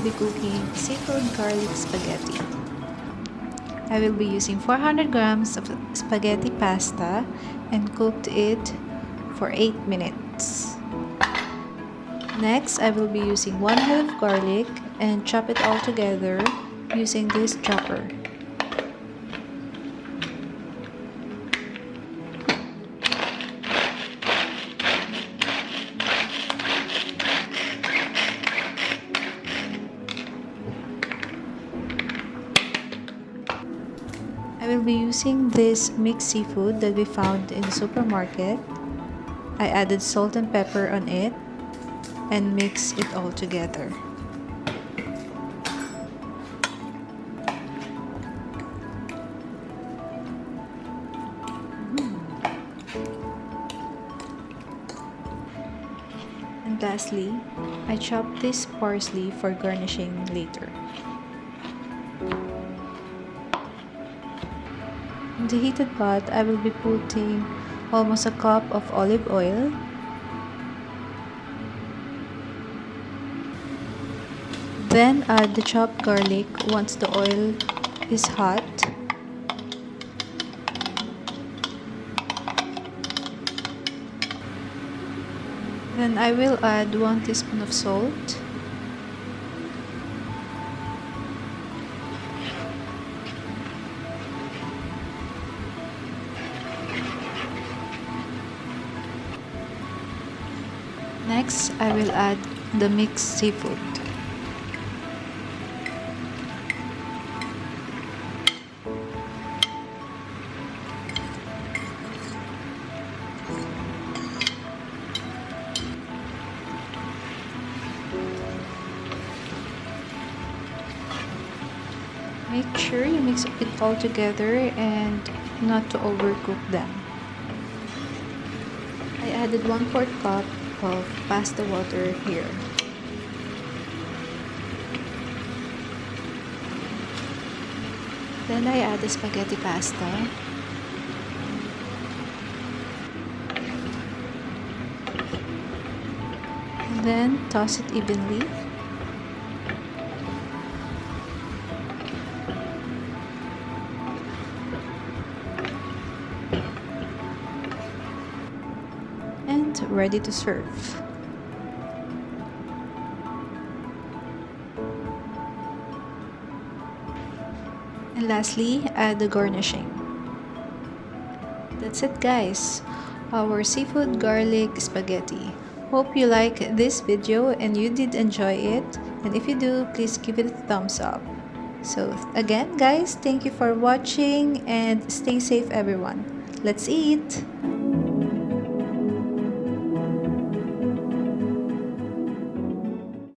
be cooking seafood garlic spaghetti. I will be using 400 grams of spaghetti pasta and cooked it for 8 minutes. Next, I will be using 1 head of garlic and chop it all together using this chopper. I will be using this mixed seafood that we found in the supermarket. I added salt and pepper on it and mix it all together. And lastly, I chopped this parsley for garnishing later. In the heated pot, I will be putting almost a cup of olive oil. Then add the chopped garlic once the oil is hot. Then I will add 1 teaspoon of salt. Next, I will add the mixed seafood. Make sure you mix it all together and not to overcook them. I added 1/4 cup of pasta water here. Then I add the spaghetti pasta. And then toss it evenly. And ready to serve. And lastly, add the garnishing. That's it, guys. Our seafood garlic spaghetti. Hope you like this video and you did enjoy it. And if you do, please give it a thumbs up. So again, guys, thank you for watching and stay safe, everyone. Let's eat!